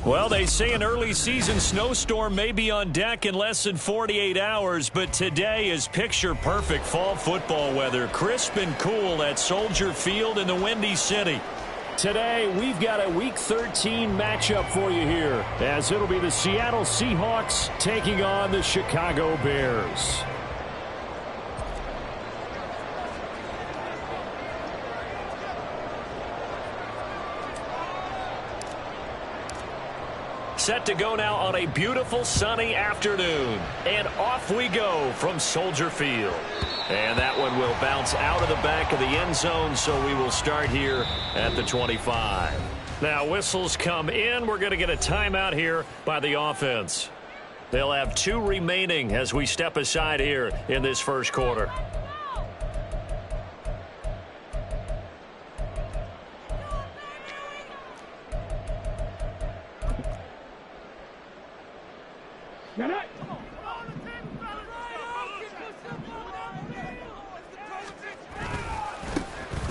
Well, they say an early season snowstorm may be on deck in less than 48 hours, but today is picture-perfect fall football weather. Crisp and cool at Soldier Field in the Windy City. Today, we've got a Week 13 matchup for you here, as it'll be the Seattle Seahawks taking on the Chicago Bears. Set to go now on a beautiful sunny afternoon. And off we go from Soldier Field. And that one will bounce out of the back of the end zone, so we will start here at the 25. Now whistles come in. We're going to get a timeout here by the offense. They'll have 2 remaining as we step aside here in this first quarter.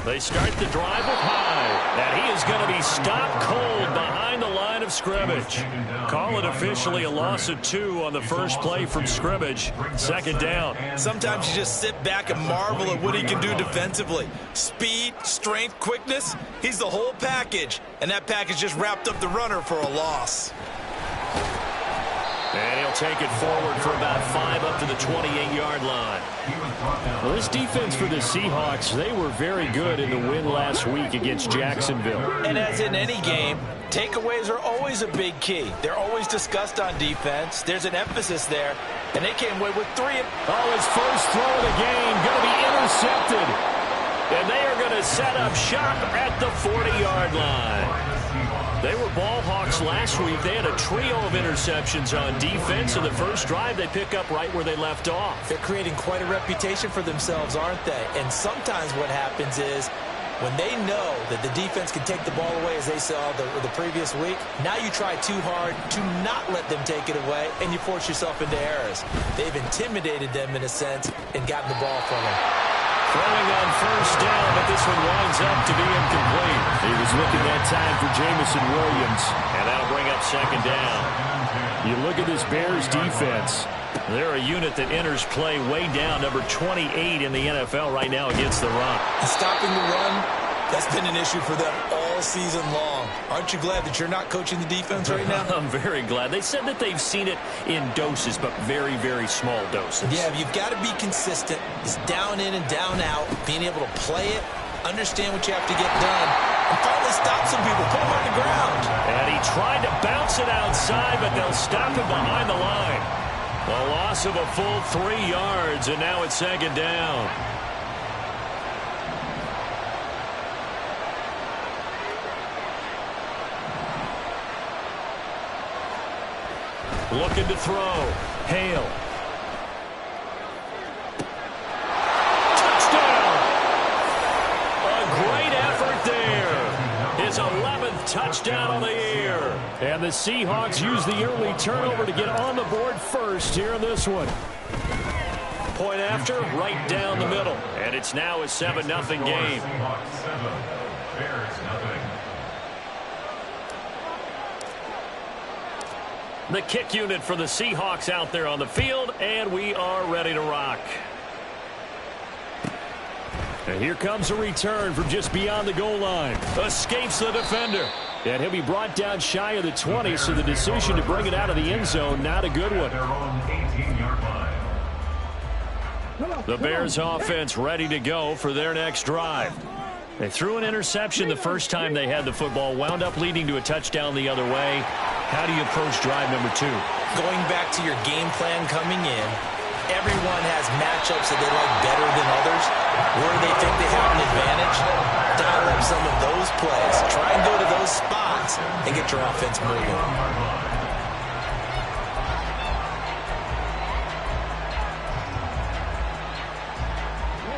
They start the drive with Hyde, and he is going to be stopped cold behind the line of scrimmage. Call it officially a loss of 2 on the first play from scrimmage. Second down. Sometimes you just sit back and marvel at what he can do defensively. Speed, strength, quickness, he's the whole package. And that package just wrapped up the runner for a loss. And he'll take it forward for about 5 up to the 28-yard line. Well, this defense for the Seahawks, they were very good in the win last week against Jacksonville. And as in any game, takeaways are always a big key. They're always discussed on defense. There's an emphasis there, and they came away with 3. Oh, his first throw of the game going to be intercepted. And they are going to set up shop at the 40-yard line. They were ball hawks last week. They had a trio of interceptions on defense. In the first drive, they pick up right where they left off. They're creating quite a reputation for themselves, aren't they? And sometimes what happens is when they know that the defense can take the ball away, as they saw the previous week, now you try too hard to not let them take it away, and you force yourself into errors. They've intimidated them in a sense and gotten the ball from them. Throwing on first down, but this one winds up to be incomplete. He was looking that time for Jamison Williams. And that'll bring up second down. You look at this Bears defense. They're a unit that enters play way down, number 28 in the NFL right now against the run. Stopping the run, that's been an issue for them all season long. Aren't you glad that you're not coaching the defense right now? I'm very glad. They said that they've seen it in doses, but very, very small doses. Yeah, you've got to be consistent. It's down in and down out, being able to play it, understand what you have to get done, and finally stop some people, put them on the ground. And he tried to bounce it outside, but they'll stop him behind the line. A loss of a full 3 yards, and now it's second down. Looking to throw. Hale. Touchdown! A great effort there. His 11th touchdown on the year. And the Seahawks use the early turnover to get on the board first here in this one. Point after, right down the middle. And it's now a 7-0 game. The kick unit for the Seahawks out there on the field, and we are ready to rock. And here comes a return from just beyond the goal line. Escapes the defender. And he'll be brought down shy of the 20, so the decision to bring it out of the end zone, not a good one. The Bears offense ready to go for their next drive. They threw an interception the first time they had the football, wound up leading to a touchdown the other way. How do you approach drive number 2? Going back to your game plan coming in, everyone has matchups that they like better than others, where they think they have an advantage. Dial up some of those plays. Try and go to those spots and get your offense moving.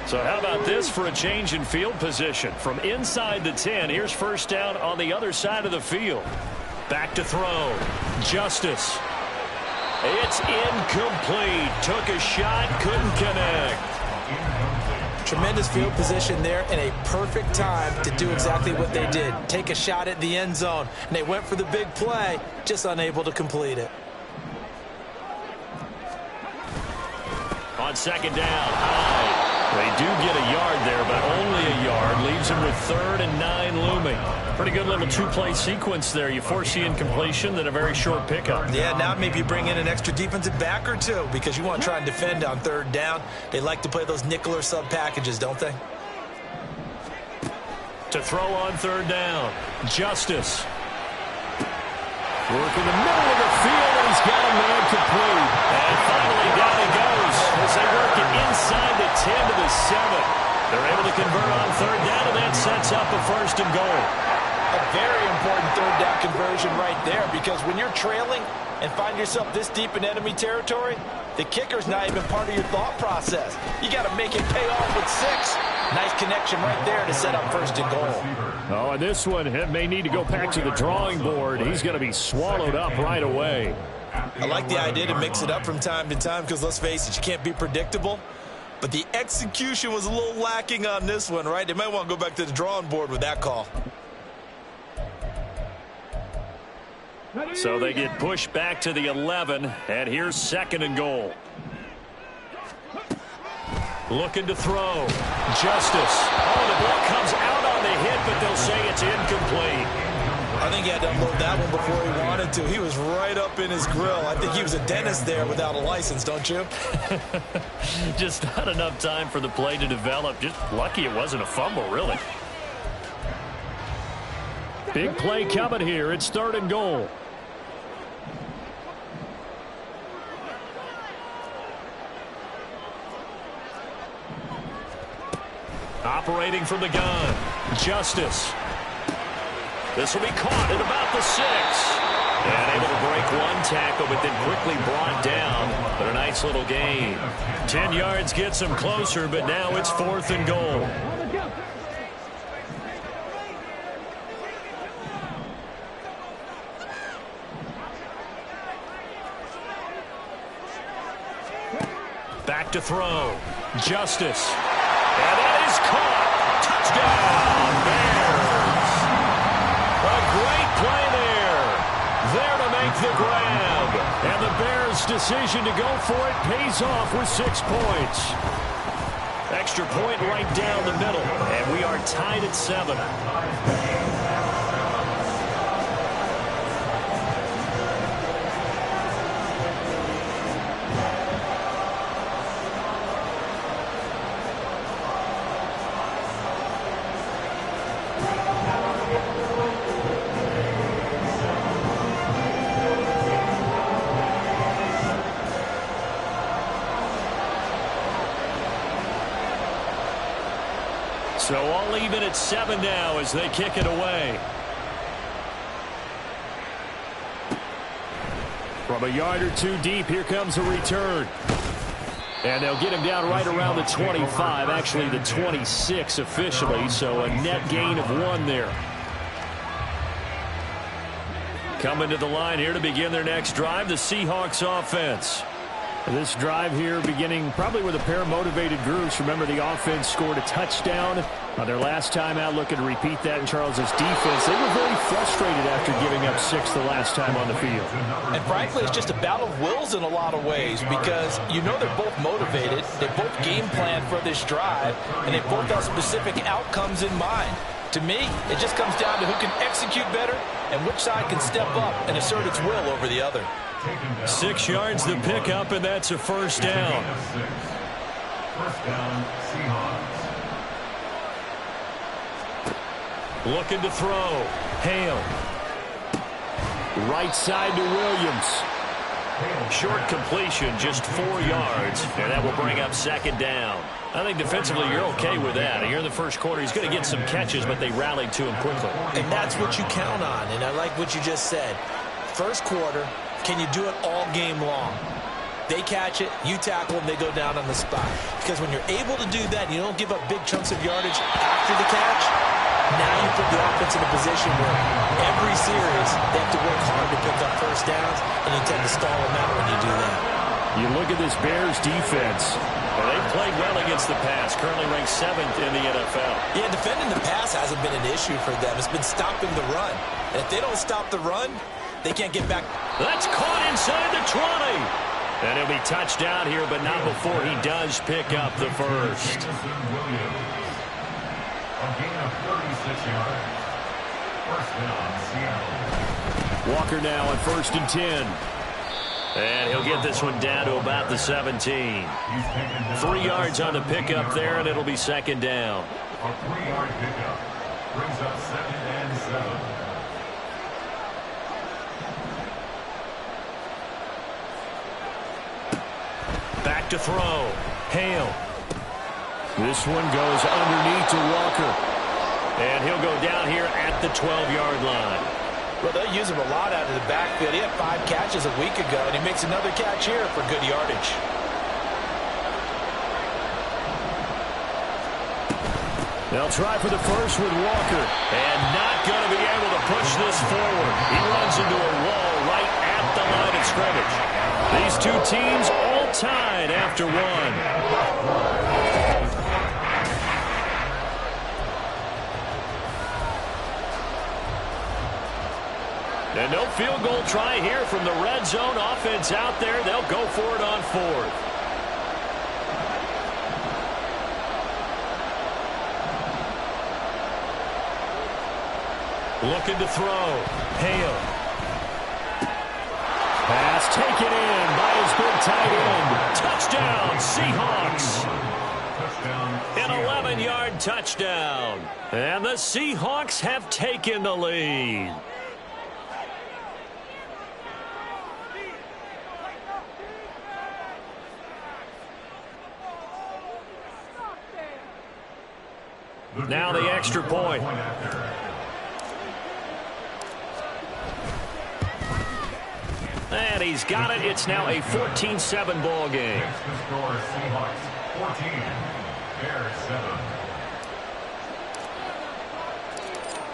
So how about this for a change in field position? From inside the 10, here's first down on the other side of the field. Back to throw. Justice. It's incomplete. Took a shot, couldn't connect. Tremendous field position there and a perfect time to do exactly what they did. Take a shot at the end zone. And they went for the big play, just unable to complete it. On second down, high. They do get a yard there, but only a yard. Leaves them with 3rd and 9 looming. Pretty good little two-play sequence there. You force the incompletion, then a very short pickup. Yeah, now maybe you bring in an extra defensive back or two because you want to try and defend on 3rd down. They like to play those nickel or sub packages, don't they? To throw on 3rd down. Justice. Work in the middle of the field, and he's got a man complete. And finally down he goes as they work it inside the 10 to the 7. They're able to convert on 3rd down, and that sets up a 1st and goal. A very important 3rd down conversion right there, because when you're trailing and find yourself this deep in enemy territory, the kicker's not even part of your thought process. You got to make it pay off with 6. Nice connection right there to set up 1st and goal. Oh, and this one may need to go back to the drawing board. He's going to be swallowed up right away. I like the idea to mix it up from time to time because, let's face it, you can't be predictable. But the execution was a little lacking on this one, right? They might want to go back to the drawing board with that call. So they get pushed back to the 11, and here's 2nd and goal. Looking to throw. Justice. Oh, the ball comes out on the hit, but they'll say it's incomplete. I think he had to unload that one before he wanted to. He was right up in his grill. I think he was a dentist there without a license, don't you? Just not enough time for the play to develop. Just lucky it wasn't a fumble, really. Big play coming here. It's 3rd and goal. Operating from the gun. Justice. This will be caught at about the 6. And able to break one tackle, but then quickly brought down. But a nice little gain. 10 yards gets them closer, but now it's 4th and goal. Back to throw. Justice. And that is caught. Touchdown, Bears. A great play there. There to make the grab. And the Bears' decision to go for it pays off with 6 points. Extra point right down the middle. And we are tied at 7. So all even at 7 now as they kick it away. From a yard or 2 deep, here comes a return. And they'll get him down right around the 25, actually the 26 officially, so a net gain of 1 there. Coming to the line here to begin their next drive, the Seahawks offense. This drive here beginning probably with a pair of motivated groups. Remember, the offense scored a touchdown on their last time out. Looking to repeat that in Charles's defense. They were very frustrated after giving up 6 the last time on the field. And frankly, it's just a battle of wills in a lot of ways because you know they're both motivated. They both game plan for this drive, and they both have specific outcomes in mind. To me, it just comes down to who can execute better and which side can step up and assert its will over the other. 6 yards the pickup, and that's a 1st down. First down, Seahawks. Looking to throw. Hale. Right side to Williams. Short completion, just 4 yards, and that will bring up 2nd down. I think defensively you're okay with that. Here in the first quarter, he's going to get some catches, but they rallied to him quickly. And that's what you count on, and I like what you just said. First quarter, can you do it all game long? They catch it, you tackle them, they go down on the spot. Because when you're able to do that and you don't give up big chunks of yardage after the catch, now you put the offense in a position where every series they have to work hard to pick up 1st downs, and you tend to stall them out when you do that. You look at this Bears defense. Well, they play played well against the pass, currently ranked 7th in the NFL. Yeah, defending the pass hasn't been an issue for them. It's been stopping the run. And if they don't stop the run, they can't get back. That's caught inside the 20. And he'll be touched down here, but not before he does pick up the first. A gain of 36 yards. First down, Seattle. Walker now on 1st and 10. And he'll get this one down to about the 17. 3 yards on the pickup there, and it'll be 2nd down. A 3-yard pickup brings up 2nd and 7. Back to throw. Hale. This one goes underneath to Walker. And he'll go down here at the 12-yard line. Well, they'll use him a lot out of the backfield. He had 5 catches a week ago, and he makes another catch here for good yardage. They'll try for the first with Walker. And not going to be able to push this forward. He runs into a wall right at the line of scrimmage. These two teams all tied after one. And no field goal try here from the red zone offense out there. They'll go for it on 4th. Looking to throw. Hale. Pass taken in by his big tight end. Touchdown, Seahawks. Touchdown, An Seattle. 11-yard touchdown. And the Seahawks have taken the lead. Now the extra point. And he's got it. It's now a 14-7 ball game. Next to score, Seahawks 14, Bears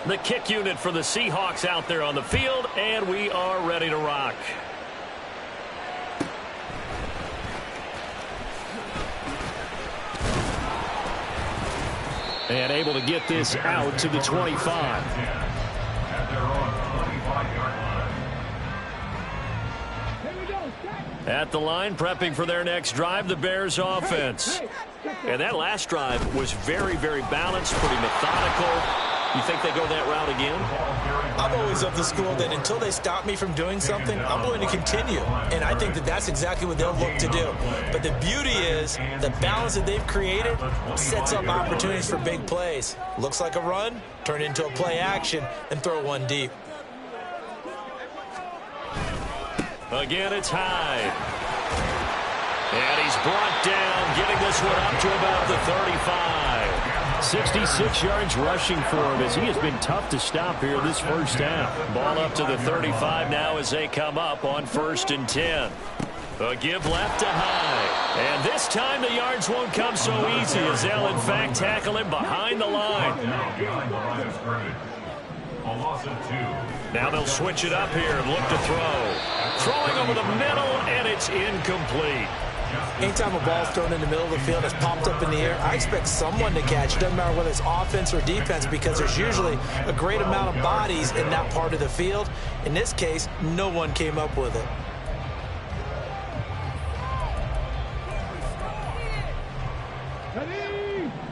7. The kick unit for the Seahawks out there on the field, and we are ready to rock. And able to get this out to the 25. At their own 25-yard line. At the line, prepping for their next drive, the Bears offense. And that last drive was very, very balanced, pretty methodical. You think they go that route again? I'm always of the school that until they stop me from doing something, I'm going to continue. And I think that that's exactly what they'll look to do. But the beauty is the balance that they've created sets up opportunities for big plays. Looks like a run, turn it into a play action, and throw one deep. Again, it's Hyde. And he's brought down, getting this one up to about the 35. 66 yards rushing for him as he has been tough to stop here this first half. Ball up to the 35 now as they come up on 1st and 10. A give left to Hyde. And this time the yards won't come so easy as they'll in fact tackle him behind the line. Down behind the line of scrimmage. A loss of 2. Now they'll switch it up here and look to throw. Throwing over the middle, and it's incomplete. Anytime a ball's thrown in the middle of the field, it's popped up in the air, I expect someone to catch. Doesn't matter whether it's offense or defense, because there's usually a great amount of bodies in that part of the field. In this case, no one came up with it.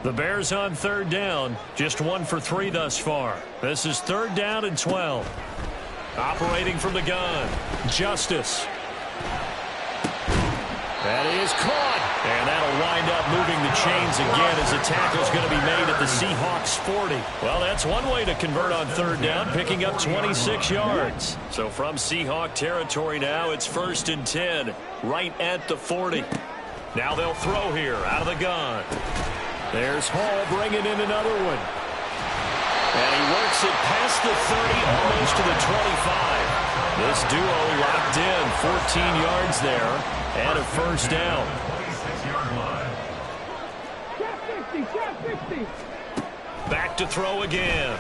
The Bears on 3rd down, just 1 for 3 thus far. This is 3rd down and 12. Operating from the gun, Justice. That is caught. And that'll wind up moving the chains again as the tackle's going to be made at the Seahawks 40. Well, that's one way to convert on 3rd down, picking up 26 yards. So from Seahawk territory now, it's 1st and 10, right at the 40. Now they'll throw here out of the gun. There's Hall bringing in another one. And he works it past the 30, almost to the 25. This duo locked in, 14 yards there, and a 1st down. 26-yard line. Back to throw again.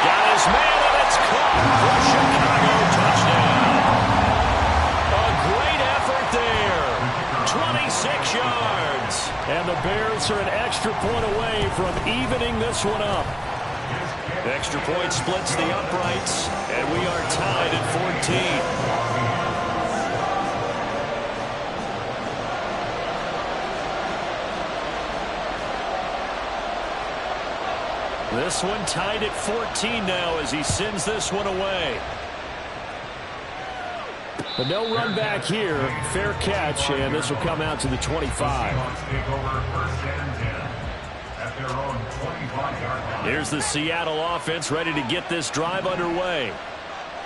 Got his man, and it's caught for Chicago touchdown. A great effort there. yards. And the Bears are an extra point away from evening this one up. Extra point splits the uprights, and we are tied at 14. This one tied at 14 now as he sends this one away. But no run back here. Fair catch, and this will come out to the 25. Here's the Seattle offense ready to get this drive underway.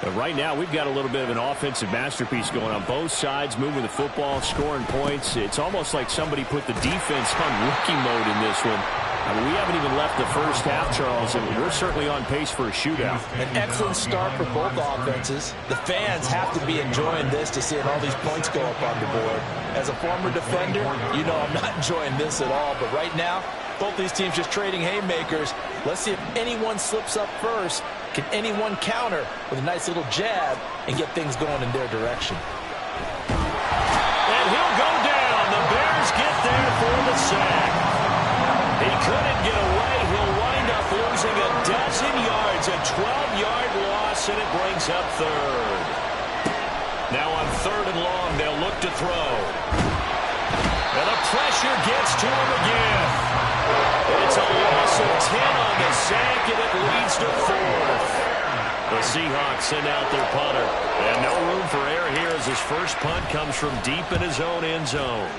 But right now, we've got a little bit of an offensive masterpiece going on both sides, moving the football, scoring points. It's almost like somebody put the defense on rookie mode in this one. I mean, we haven't even left the first half, Charles, and we're certainly on pace for a shootout. An excellent start for both offenses. The fans have to be enjoying this to seeing all these points go up on the board. As a former defender, you know I'm not enjoying this at all. But right now, both these teams just trading haymakers. Let's see if anyone slips up first. Can anyone counter with a nice little jab and get things going in their direction? And he'll go down. The Bears get there for the sack. He couldn't get away. He'll wind up losing a dozen yards, a 12-yard loss, and it brings up third. Now on 3rd and long, they'll look to throw. And the pressure gets to him again. It's a loss of 10 on the sack, and it leads to 4th. The Seahawks send out their punter. And no room for error here as his first punt comes from deep in his own end zone.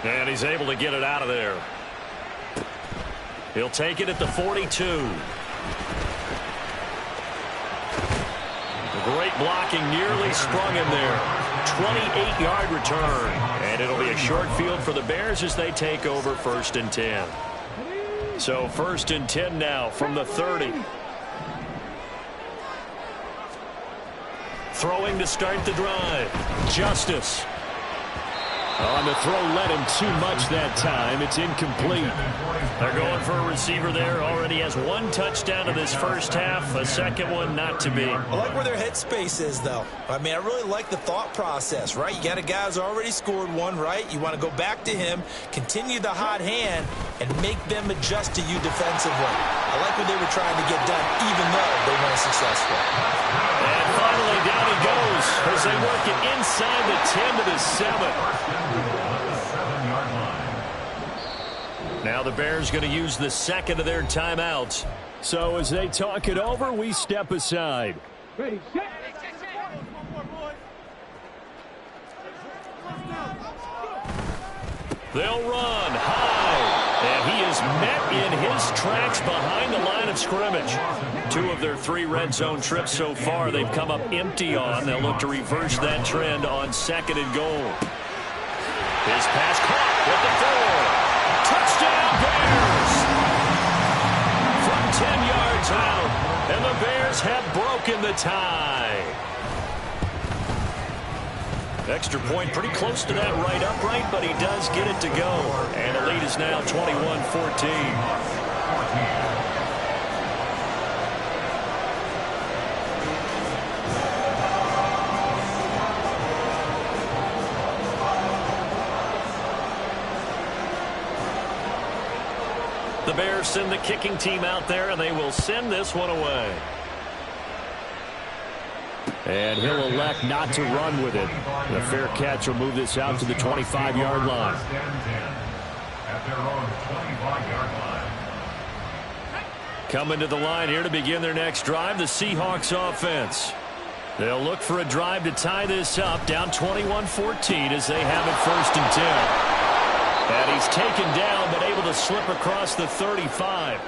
And he's able to get it out of there. He'll take it at the 42. Great blocking nearly sprung him there. 28-yard return. And it'll be a short field for the Bears as they take over 1st and 10. So 1st and 10 now from the 30. Throwing to start the drive. Justice. On the throw led him too much that time. It's incomplete. They're going for a receiver there. Already has 1 touchdown in this first half. A second one not to be. I like where their headspace is, though. I mean, I really like the thought process, right? You got a guy who's already scored one, right? You want to go back to him, continue the hot hand, and make them adjust to you defensively. I like what they were trying to get done, even though they weren't successful. And finally, down he goes as they work it inside the 10 to the 7. Now the Bears going to use the second of their timeouts. So as they talk it over, we step aside. Ready, set. They'll run high. And he is met in his tracks behind the line of scrimmage. 2 of their 3 red zone trips so far they've come up empty on. They'll look to reverse that trend on 2nd and goal. His pass caught with the 4. Touchdown Bears! From 10 yards out, and the Bears have broken the tie. Extra point pretty close to that right upright, but he does get it to go. And the lead is now 21-14. The Bears send the kicking team out there, and they will send this one away. And he'll elect not to run with it. The fair catch will move this out to the 25-yard line. Coming to the line here to begin their next drive, the Seahawks offense. They'll look for a drive to tie this up, down 21-14 as they have it 1st and 10. And he's taken down, but able to slip across the 35.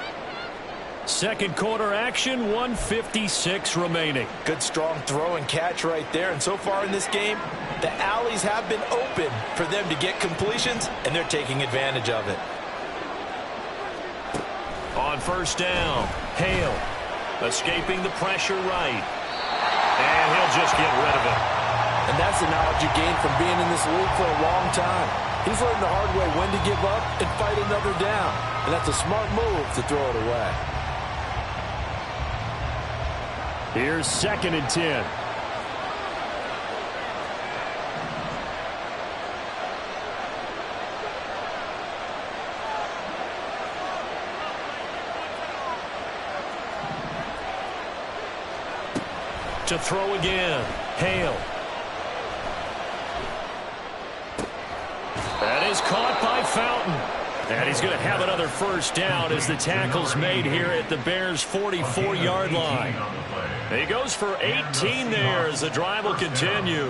Second quarter action, 1:56 remaining. Good strong throw and catch right there. And so far in this game, the alleys have been open for them to get completions, and they're taking advantage of it. On 1st down, Hale escaping the pressure right. And he'll just get rid of it. And that's the knowledge you gain from being in this league for a long time. He's learned the hard way when to give up and fight another down. And that's a smart move to throw it away. Here's 2nd and 10. To throw again. Hale. That is caught by Fountain. And he's going to have another first down as the tackle's made here at the Bears' 44-yard line. He goes for 18 there as the drive will continue.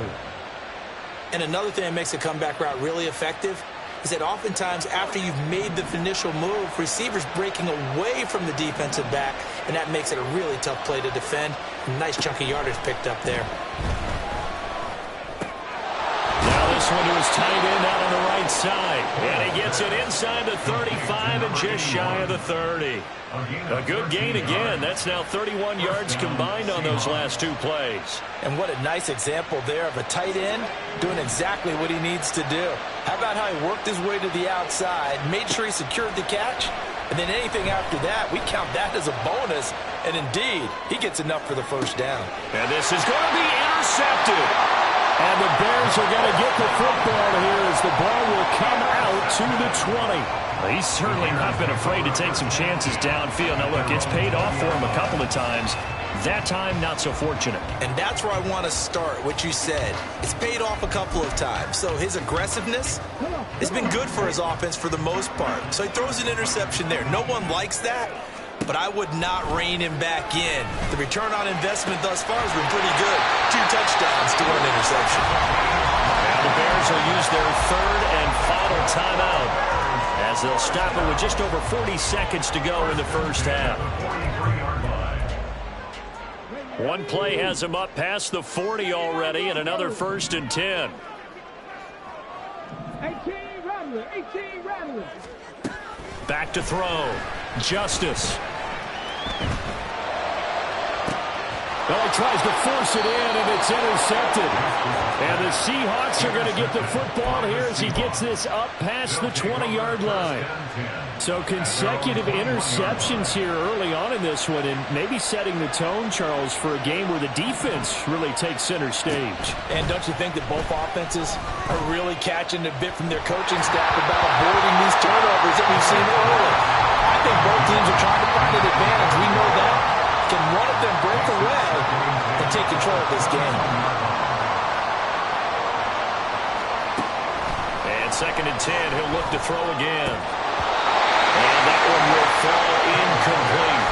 And another thing that makes a comeback route really effective is that oftentimes after you've made the initial move, receivers breaking away from the defensive back, and that makes it a really tough play to defend. Nice chunk of yardage picked up there. Now this one to his tight end out on the right side. And he gets it inside the 35 and just shy of the 30. A good gain again. That's now 31 yards combined on those last two plays. And what a nice example there of a tight end doing exactly what he needs to do. How about how he worked his way to the outside, made sure he secured the catch, and then anything after that, we count that as a bonus. And indeed, he gets enough for the first down. And this is going to be intercepted. And the Bears are going to get the football here as the ball will come out to the 20. He's certainly not been afraid to take some chances downfield. Now, look, it's paid off for him a couple of times. That time, not so fortunate. And that's where I want to start, what you said. It's paid off a couple of times. So his aggressiveness has been good for his offense for the most part. So he throws an interception there. No one likes that, but I would not rein him back in. The return on investment thus far has been pretty good. 2 touchdowns to 1 interception. Now the Bears will use their third and final timeout as they'll stop it with just over 40 seconds to go in the first half. One play has him up past the 40 already, and another 1st and 10. 18 Rattler. Back to throw. Justice. Well, he tries to force it in, and it's intercepted. And the Seahawks are going to get the football here as he gets this up past the 20-yard line. So consecutive interceptions here early on in this one, and maybe setting the tone, Charles, for a game where the defense really takes center stage. And don't you think that both offenses are really catching a bit from their coaching staff about avoiding these turnovers that we've seen early? I think both teams are trying to find an advantage. We know that. Can one of them break away and take control of this game? And 2nd and 10, he'll look to throw again. And that one will fall incomplete.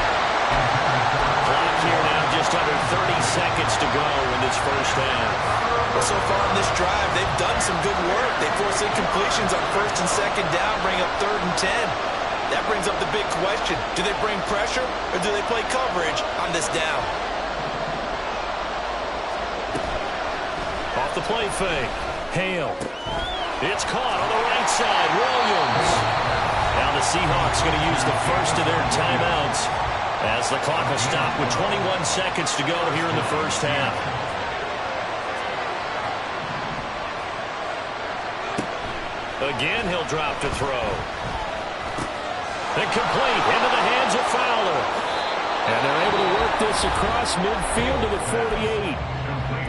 Clock here now, just under 30 seconds to go in this first half. Well, so far in this drive, they've done some good work. They force incompletions on 1st and 2nd down, bring up 3rd and 10. That brings up the big question. Do they bring pressure or do they play coverage on this down? Off the play fake. Hale. It's caught on the right side. Williams. Now the Seahawks going to use the first of their timeouts as the clock will stop with 21 seconds to go here in the first half. Again, he'll drop to throw. Incomplete into the hands of Fowler. And they're able to work this across midfield to the 48.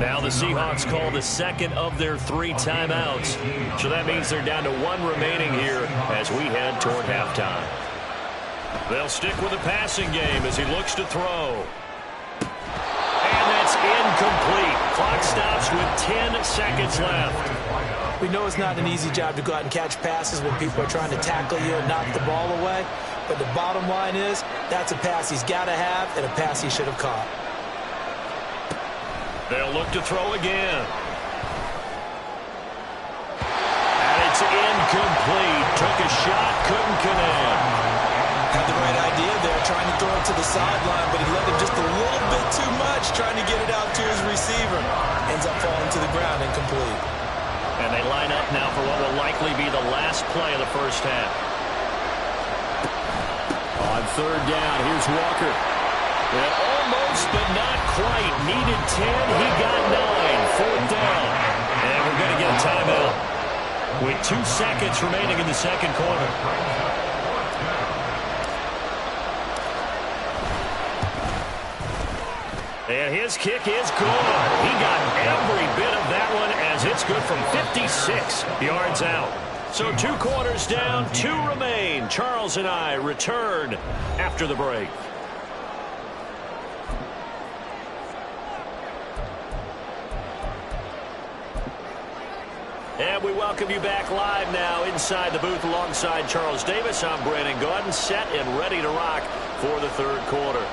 Now the Seahawks call the 2nd of their 3 timeouts. So that means they're down to 1 remaining here as we head toward halftime. They'll stick with the passing game as he looks to throw. And that's incomplete. Clock stops with 10 seconds left. We know it's not an easy job to go out and catch passes when people are trying to tackle you and knock the ball away. But the bottom line is, that's a pass he's got to have and a pass he should have caught. They'll look to throw again. And it's incomplete. Took a shot, couldn't connect. Had the right idea there, trying to throw it to the sideline, but he let him just a little bit too much, trying to get it out to his receiver. Ends up falling to the ground, incomplete. And they line up now for what will likely be the last play of the first half. On 3rd down, here's Walker. And almost, but not quite. Needed 10, he got 9. 4th down. And we're going to get a timeout with 2 seconds remaining in the second quarter. And his kick is good. He got every bit of that one as it's good from 56 yards out. So 2 quarters down, 2 remain. Charles and I return after the break. And we welcome you back live now inside the booth alongside Charles Davis. I'm Brandon Gaudin, set and ready to rock for the third quarter.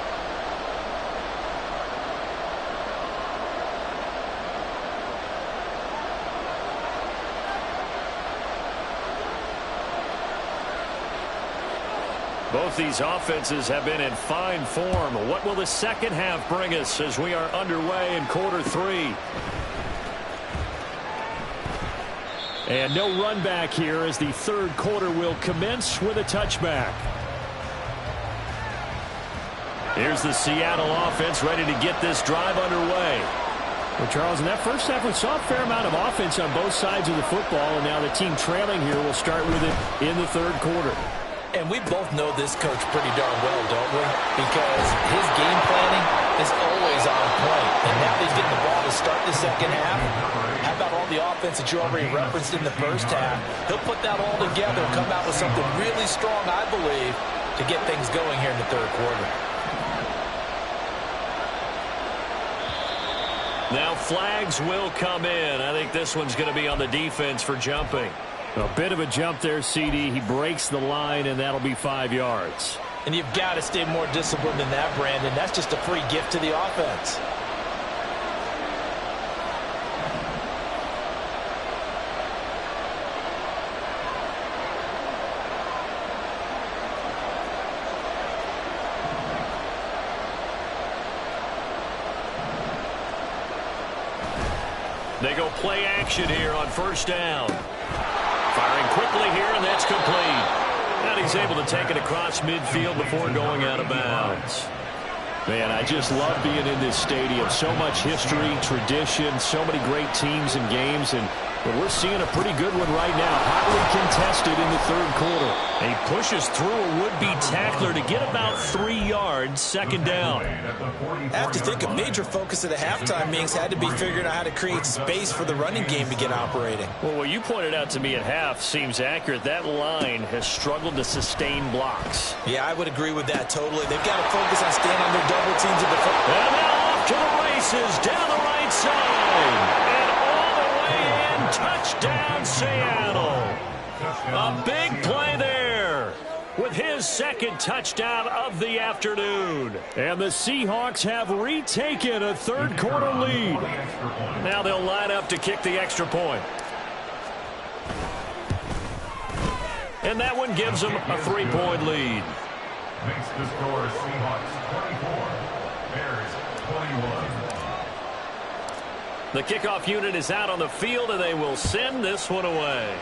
Both these offenses have been in fine form. What will the second half bring us as we are underway in quarter three? And no run back here as the third quarter will commence with a touchback. Here's the Seattle offense ready to get this drive underway. Well, Charles, in that first half, we saw a fair amount of offense on both sides of the football, and now the team trailing here will start with it in the third quarter. And we both know this coach pretty darn well, don't we? Because his game planning is always on point. And now he's getting the ball to start the second half. How about all the offense that you already referenced in the first half? He'll put that all together and come out with something really strong, I believe, to get things going here in the third quarter. Now flags will come in. I think this one's going to be on the defense for jumping. A bit of a jump there, CD. He breaks the line, and that'll be 5 yards. And you've got to stay more disciplined than that, Brandon. That's just a free gift to the offense. They go play action here on first down. Firing quickly here, and that's complete. And he's able to take it across midfield before going out of bounds. Man, I just love being in this stadium. So much history, tradition, so many great teams and games, and we're seeing a pretty good one right now. Hotly contested in the third quarter. And he pushes through a would-be tackler to get about 3 yards, second down. I have to think a major focus of the halftime meetings had to be figuring out how to create space for the running game to get operating. Well, what you pointed out to me at half seems accurate. That line has struggled to sustain blocks. Yeah, I would agree with that totally. They've got to focus on staying on their double teams at the front. And now off to the races down the right side. And all the way in, touchdown Seattle. A big play there with his second touchdown of the afternoon. And the Seahawks have retaken a third quarter lead. Now they'll line up to kick the extra point. And that one gives them a 3-point lead. Makes the score Seahawks 24, Bears 21. The kickoff unit is out on the field, and they will send this one away.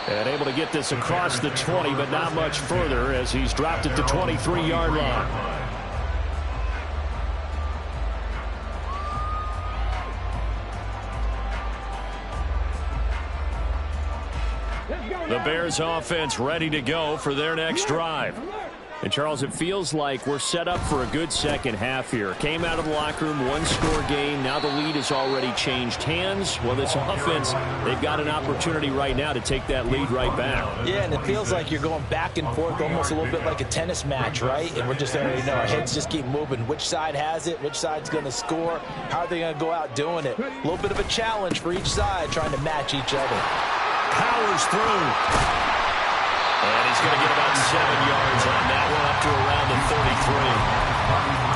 And able to get this across the 20, but not much further as he's dropped at the 23-yard line. The Bears offense ready to go for their next drive. And, Charles, it feels like we're set up for a good second half here. Came out of the locker room, one-score game. Now the lead has already changed hands. Well, this offense, they've got an opportunity right now to take that lead right back. Yeah, and it feels like you're going back and forth almost a little bit like a tennis match, right? And we're just already know our heads just keep moving. Which side has it? Which side's going to score? How are they going to go out doing it? A little bit of a challenge for each side trying to match each other. Powers through. And he's going to get about 7 yards on that one, up to around the 33.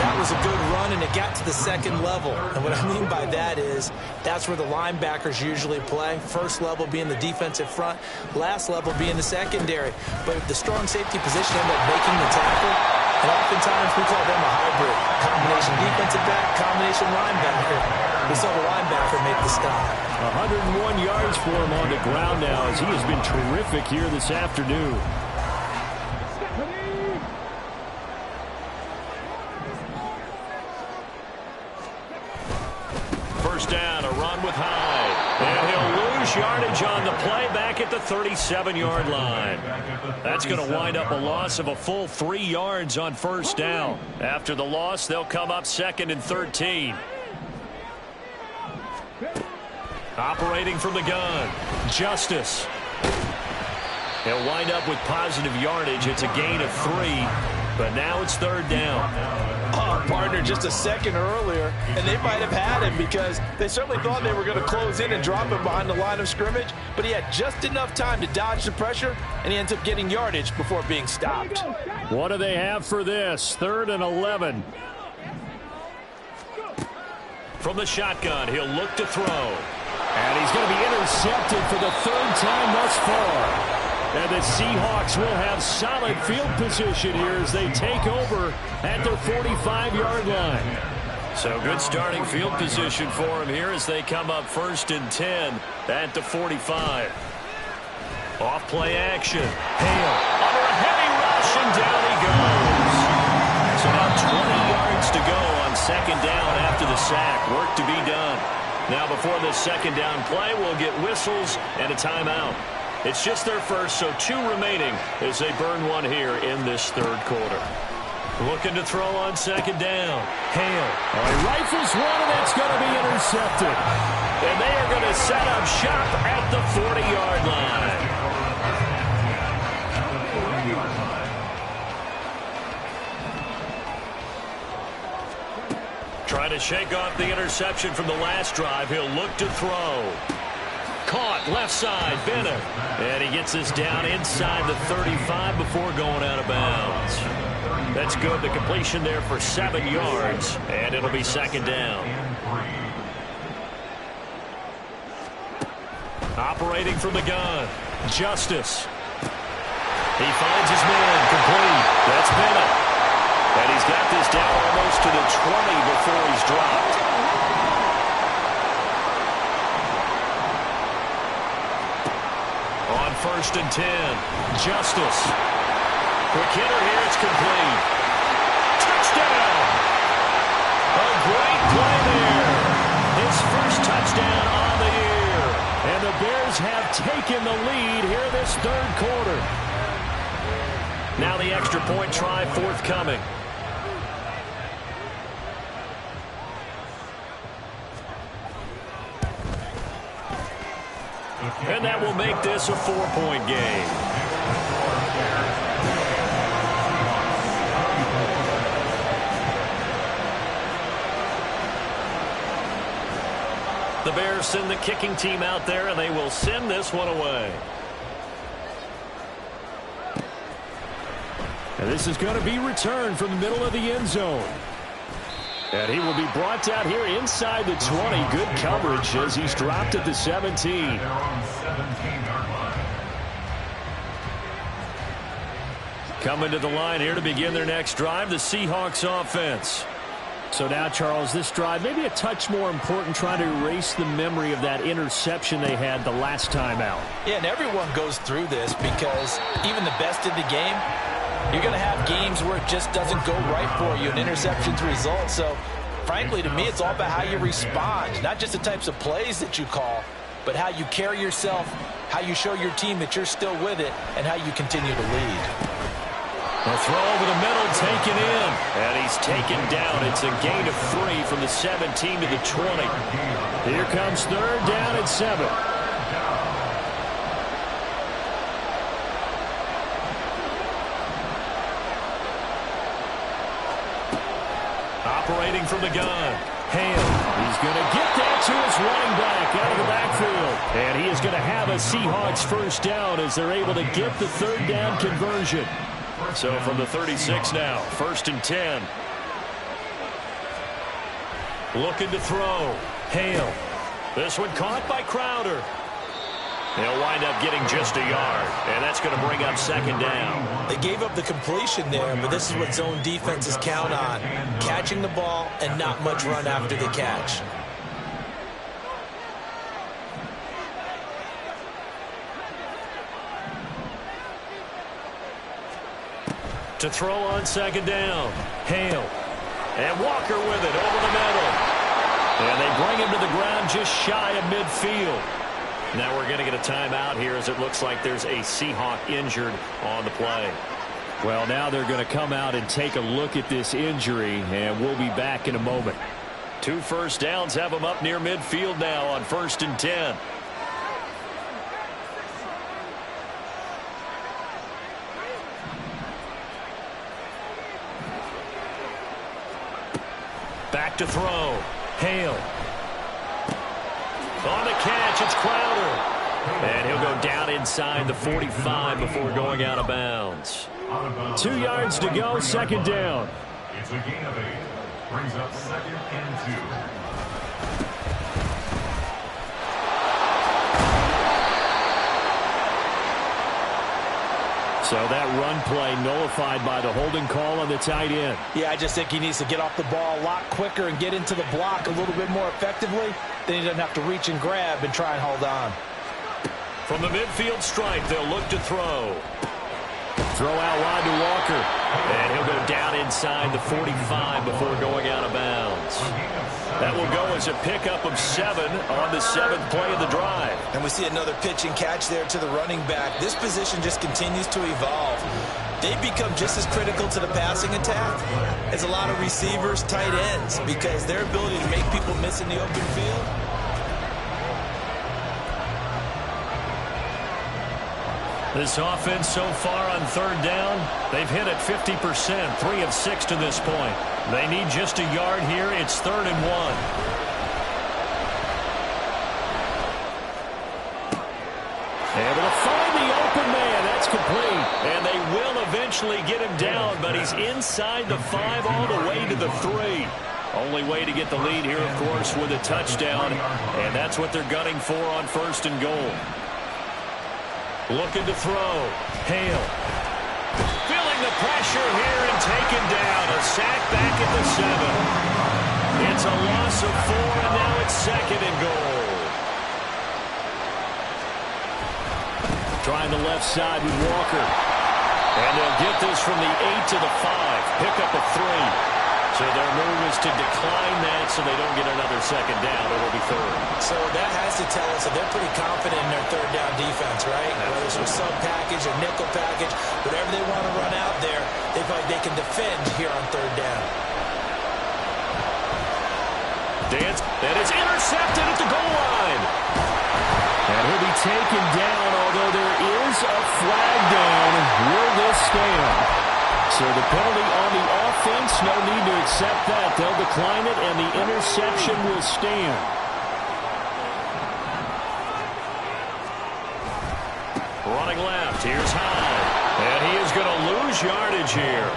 That was a good run, and it got to the second level. And what I mean by that is that's where the linebackers usually play. First level being the defensive front, last level being the secondary. But the strong safety position ended up making the tackle, and oftentimes we call them a hybrid. Combination defensive back, combination linebacker. We saw the linebacker make the stop. 101 yards for him on the ground now as he has been terrific here this afternoon. First down, a run with Hyde. And he'll lose yardage on the play back at the 37-yard line. That's going to wind up a loss of a full 3 yards on first down. After the loss, they'll come up second and 13. Operating from the gun, Justice. He'll wind up with positive yardage. It's a gain of 3, but now it's third down. Oh, partner, just a second earlier, and they might have had him because they certainly thought they were going to close in and drop him behind the line of scrimmage, but he had just enough time to dodge the pressure, and he ends up getting yardage before being stopped. What do they have for this? 3rd and 11. From the shotgun, he'll look to throw. And he's going to be intercepted for the 3rd time thus far. And the Seahawks will have solid field position here as they take over at their 45-yard line. So good starting field position for him here as they come up 1st and 10 at the 45. Off play action. Hale under a heavy rush, and down he goes. So now 20 yards to go on 2nd down after the sack. Work to be done. Now before the 2nd down play, we'll get whistles and a timeout. It's just their first, so 2 remaining as they burn one here in this 3rd quarter. Looking to throw on 2nd down. Hale. Oh, he rifles one, and it's going to be intercepted. And they are going to set up shop at the 40-yard line. Trying to shake off the interception from the last drive. He'll look to throw. Caught left side, Bennett. And he gets this down inside the 35 before going out of bounds. That's good. The completion there for 7 yards. And it'll be 2nd down. Operating from the gun. Justice. He finds his man. Complete. That's Bennett. And he's got this down almost to the 20 before he's dropped. On 1st and 10. Justice. Quick hitter here. It's complete. Touchdown. A great play there. His first touchdown on the year. And the Bears have taken the lead here this 3rd quarter. Now the extra point try forthcoming. And that will make this a 4-point game. The Bears send the kicking team out there, and they will send this one away. And this is going to be returned from the middle of the end zone. And he will be brought down here inside the 20. Good coverage as he's dropped at the 17. Coming to the line here to begin their next drive, the Seahawks offense. So now, Charles, this drive maybe a touch more important, trying to erase the memory of that interception they had the last time out. Yeah, and everyone goes through this because even the best in the game, you're going to have games where it just doesn't go right for you, and interceptions result. So, frankly, to me, it's all about how you respond, not just the types of plays that you call, but how you carry yourself, how you show your team that you're still with it, and how you continue to lead. A throw over the middle, taken in, and he's taken down. It's a gain of 3 from the 17 to the 20. Here comes 3rd down and 7. Operating from the gun. Hale. He's going to get that to his running back out of the backfield. And he is going to have a Seahawks 1st down as they're able to get the 3rd down conversion. So from the 36 now, 1st and 10. Looking to throw. Hale. This one caught by Crowder. They'll wind up getting just a yard, and that's going to bring up 2nd down. They gave up the completion there, but this is what zone defenses count on. Catching the ball and not much run after the catch. To throw on 2nd down. Hale. And Walker with it over the middle. And they bring him to the ground just shy of midfield. Now we're going to get a timeout here as it looks like there's a Seahawk injured on the play. Well, now they're going to come out and take a look at this injury, and we'll be back in a moment. 2 first downs have them up near midfield now on 1st and 10. look to throw. Hale. On the catch, it's Crowder. And he'll go down inside the 45 before going out of bounds. 2 yards to go, second down. It's a gain of 8. Brings up 2nd and 2. So that run play nullified by the holding call on the tight end. Yeah, I just think he needs to get off the ball a lot quicker and get into the block a little bit more effectively. Then he doesn't have to reach and grab and try and hold on. From the midfield stripe, they'll look to throw. Throw out wide to Walker. And he'll go down inside the 45 before going out of bounds. That will go as a pickup of 7 on the 7th play of the drive. And we see another pitch and catch there to the running back. This position just continues to evolve. They become just as critical to the passing attack as a lot of receivers, tight ends, because their ability to make people miss in the open field. This offense so far on 3rd down, they've hit it 50%, 3 of 6 to this point. They need just a yard here. It's 3rd and 1. Able to find the open man. That's complete. And they will eventually get him down, but he's inside the 5 all the way to the 3. Only way to get the lead here, of course, with a touchdown. And that's what they're gunning for on 1st and goal. Looking to throw. Hale. Feeling the pressure here and taken down. A sack back at the 7. It's a loss of 4, and now it's 2nd and goal. Trying the left side with Walker. And they'll get this from the 8 to the 5. Pick up a 3. So their move is to decline that so they don't get another 2nd down. It'll be 3rd. So that has to tell us that they're pretty confident in their 3rd down defense, right? Whether it's a sub package or nickel package, whatever they want to run out there, they feel like they can defend here on 3rd down. Dance, and it's intercepted at the goal line. And he'll be taken down, although there is a flag down. Will this stand? So the penalty on the offense, no need to accept that. They'll decline it, and the interception will stand. Running left, here's Hyde. And he is going to lose yardage here.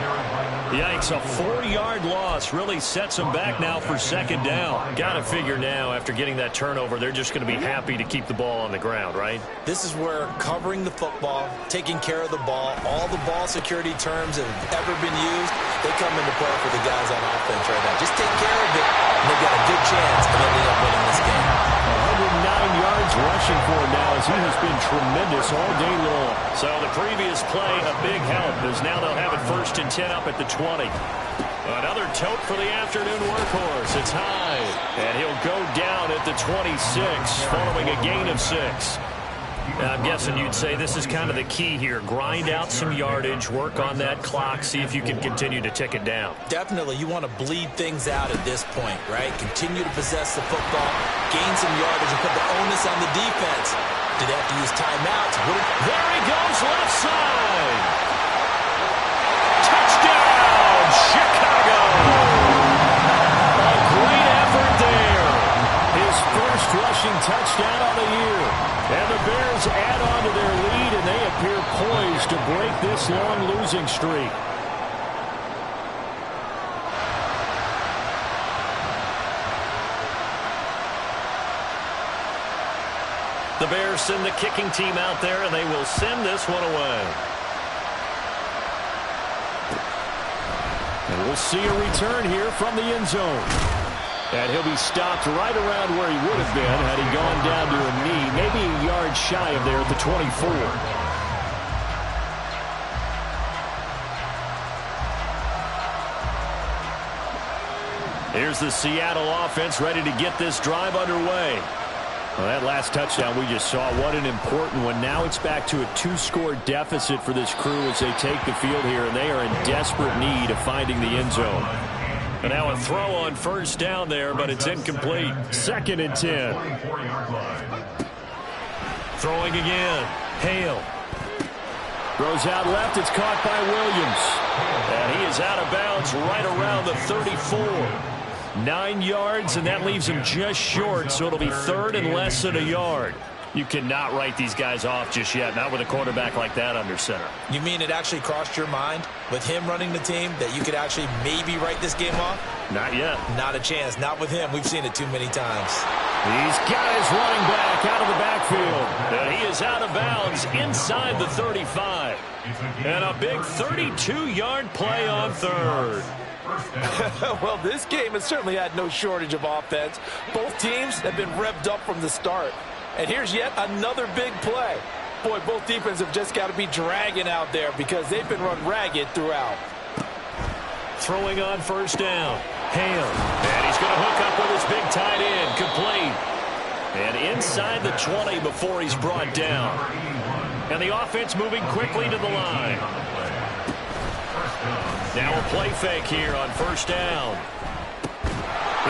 Yikes, a 4-yard loss really sets them back now for 2nd down. Got to figure now, after getting that turnover, they're just going to be happy to keep the ball on the ground, right? This is where covering the football, taking care of the ball, all the ball security terms that have ever been used, they come into play for the guys on offense right now. Just take care of it, and they've got a good chance of ending up winning this game. 109 yards rushing for him now as he has been tremendous all day long. So the previous play, a big help, as now they'll have it 1st and 10 up at the 20. Another tote for the afternoon workhorse. It's Hyde, and he'll go down at the 26 following a gain of 6. I'm guessing you'd say this is kind of the key here. Grind out some yardage, work on that clock, see if you can continue to tick it down. Definitely, you want to bleed things out at this point, right? Continue to possess the football, gain some yardage, and put the onus on the defense. Do they have to use timeouts? There he goes, left side. Touchdown, Chicago. A great effort there. His first rushing touchdown of the year. And the Bears add on to their lead, and they appear poised to break this long losing streak. The Bears send the kicking team out there, and they will send this one away. And we'll see a return here from the end zone. And he'll be stopped right around where he would have been had he gone down to a knee, maybe a yard shy of there at the 24. Here's the Seattle offense ready to get this drive underway. Well, that last touchdown we just saw, what an important one. Now it's back to a 2-score deficit for this crew as they take the field here, and they are in desperate need of finding the end zone. And now a throw on 1st down there, but it's incomplete. 2nd and 10. Throwing again. Hale. Throws out left. It's caught by Williams. And he is out of bounds right around the 34. 9 yards, and that leaves him just short, so it'll be 3rd and less than a yard. You cannot write these guys off just yet, not with a quarterback like that under center. You mean it actually crossed your mind with him running the team that you could actually maybe write this game off? Not yet. Not a chance. Not with him. We've seen it too many times. He's got his running back out of the backfield. And he is out of bounds inside the 35. And a big 32-yard play on 3rd. Well, this game has certainly had no shortage of offense. Both teams have been revved up from the start. And here's yet another big play. Boy, both defenses have just got to be dragging out there because they've been run ragged throughout. Throwing on 1st down. Ham. And he's going to hook up with his big tight end. Complete. And inside the 20 before he's brought down. And the offense moving quickly to the line. Now a play fake here on 1st down.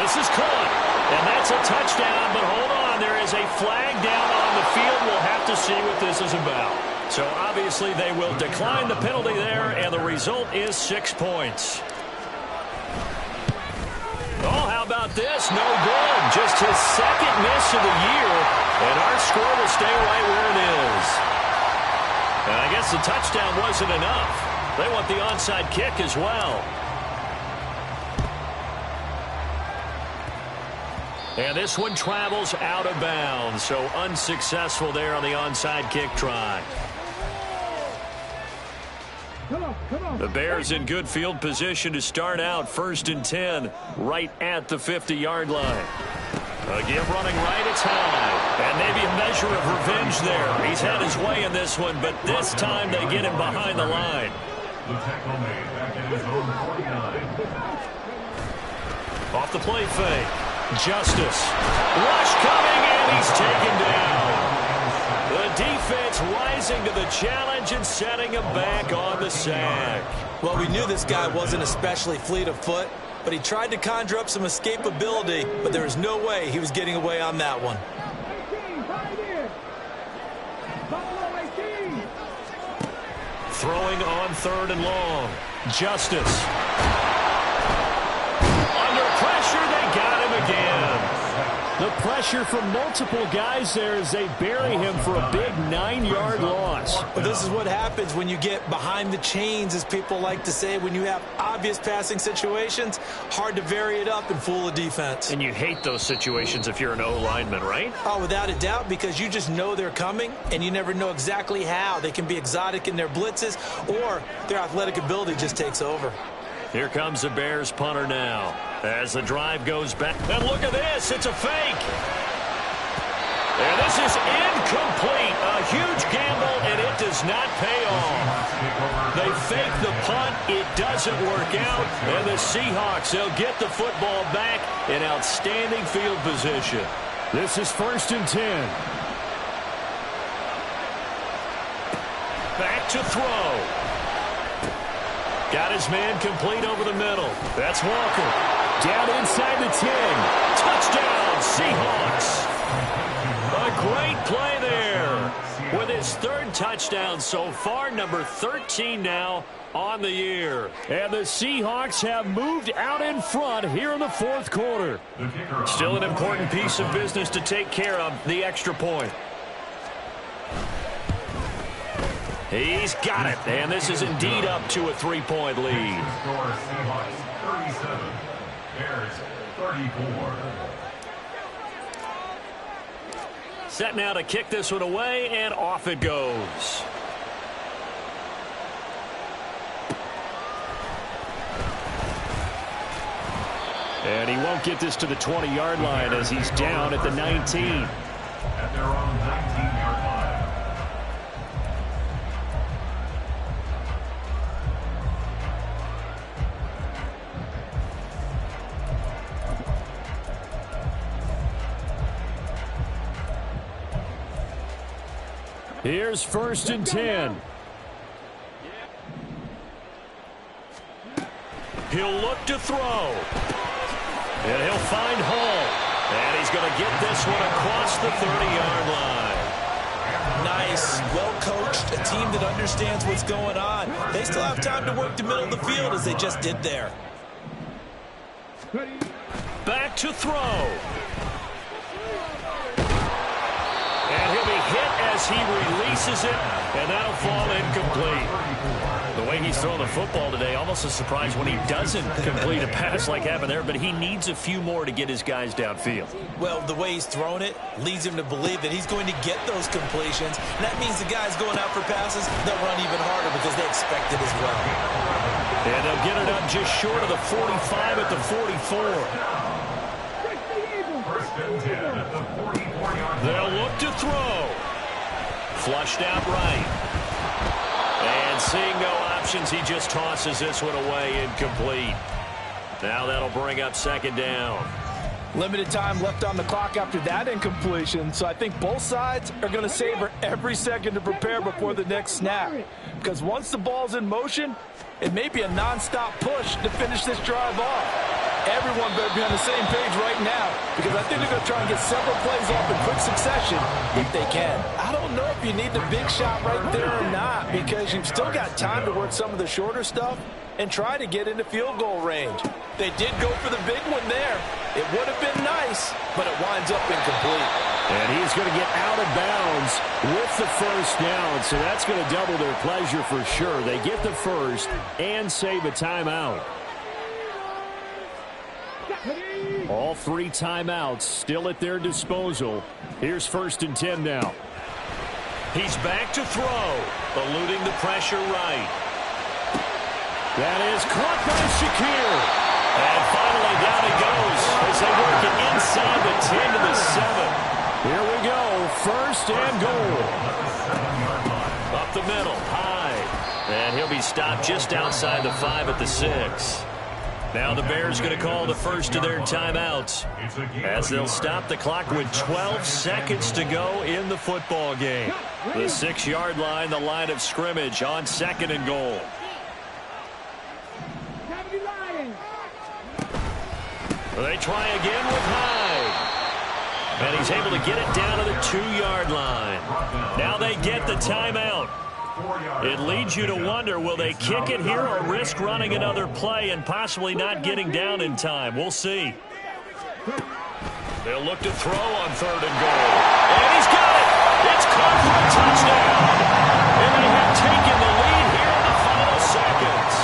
This is caught. And that's a touchdown, but hold on. There is a flag down on the field. We'll have to see what this is about. So obviously they will decline the penalty there, and the result is 6 points. Oh, how about this? No good. Just his 2nd miss of the year, and our score will stay right where it is. And I guess the touchdown wasn't enough. They want the onside kick as well. And this one travels out of bounds, so unsuccessful there on the onside kick try. The Bears in good field position to start out 1st and 10 right at the 50-yard line. Again, running right, it's high. And maybe a measure of revenge there. He's had his way in this one, but this time they get him behind the line. The tackle made back at his own 49. Off the play fake. Justice. Rush coming, and he's taken down. The defense rising to the challenge and setting him back on the sack. Well, we knew this guy wasn't especially fleet of foot, but he tried to conjure up some escapability, but there was no way he was getting away on that one. 18, right in. Buffalo 18. Throwing on 3rd and long. Justice. Under pressure, they got him again. The pressure from multiple guys there as they bury him for a big 9-yard loss. But this is what happens when you get behind the chains, as people like to say. When you have obvious passing situations, hard to vary it up and fool a defense. And you hate those situations if you're an O-lineman, right? Oh, without a doubt, because you just know they're coming, and you never know exactly how. They can be exotic in their blitzes, or their athletic ability just takes over. Here comes the Bears punter now as the drive goes back. And look at this. It's a fake. And this is incomplete. A huge gamble, and it does not pay off. They fake the punt. It doesn't work out. And the Seahawks, they'll get the football back in outstanding field position. This is 1st and 10. Back to throw. Got his man complete over the middle. That's Walker. Down inside the 10. Touchdown, Seahawks. A great play there. With his 3rd touchdown so far, number 13 now on the year. And the Seahawks have moved out in front here in the 4th quarter. Still an important piece of business to take care of, the extra point. He's got it, and this is indeed up to a 3-point lead. Score Seahawks 37, Bears 34. Set now to kick this one away, and off it goes. And he won't get this to the 20-yard line as he's down at the 19. At their own 19-yard line. Here's 1st and 10. He'll look to throw. And he'll find Hall. And he's going to get this one across the 30-yard line. Nice, well-coached, a team that understands what's going on. They still have time to work the middle of the field as they just did there. Ready. to throw. And he'll be hit as he releases it, and that'll fall incomplete. The way he's throwing the football today, almost a surprise when he doesn't complete a pass like happened there, but he needs a few more to get his guys downfield. Well, the way he's thrown it leads him to believe that he's going to get those completions. And that means the guys going out for passes, they'll run even harder because they expect it as well. And they'll get it up just short of the 45 at the 44. First and 10 at the 44-yard line. They'll look to throw. Flushed out right. And seeing no options, he just tosses this one away incomplete. Now that'll bring up second down. Limited time left on the clock after that incompletion, so I think both sides are going to savor every second to prepare before the next snap. Because once the ball's in motion, it may be a nonstop push to finish this drive off. Everyone better be on the same page right now, because I think they're going to try and get several plays off in quick succession if they can. I don't know if you need the big shot right there or not, because you've still got time to work some of the shorter stuff and try to get into field goal range. They did go for the big one there. It would have been nice, but it winds up incomplete. And he's going to get out of bounds with the first down, so that's going to double their pleasure for sure. They get the first and save a timeout. All three timeouts still at their disposal. Here's first and 10 now. He's back to throw, eluding the pressure right. That is caught by Shakir. And finally down it goes as they work it inside the 10 to the 7. Here we go, first and goal. Up the middle, high. And he'll be stopped just outside the 5 at the 6. Now the Bears going to call the first of their timeouts as they'll stop the clock with 12 seconds to go in the football game. The 6-yard line, the line of scrimmage on second and goal. They try again with Hyde. And he's able to get it down to the 2-yard line. Now they get the timeout. It leads you to wonder, will they kick it here or risk running another play and possibly not getting down in time? We'll see. They'll look to throw on third and goal. And he's got it. It's caught for a touchdown. And they have taken the lead here in the final seconds.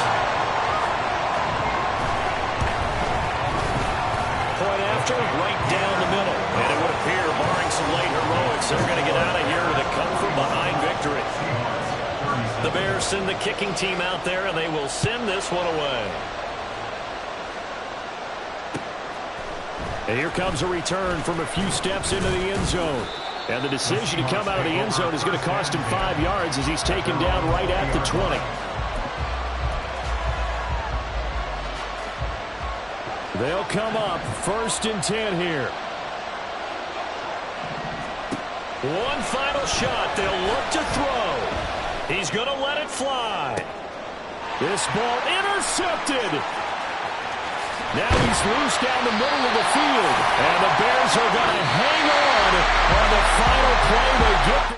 Point after, right down the middle. And it would appear, barring some late heroics, they're going to get out of here with a come-from-behind victory. The Bears send the kicking team out there, and they will send this one away. And here comes a return from a few steps into the end zone. And the decision to come out of the end zone is going to cost him 5 yards as he's taken down right at the 20. They'll come up first and 10 here. One final shot. They'll look to throw. He's going to let it fly. This ball intercepted. Now he's loose down the middle of the field. And the Bears are going to hang on the final play. They get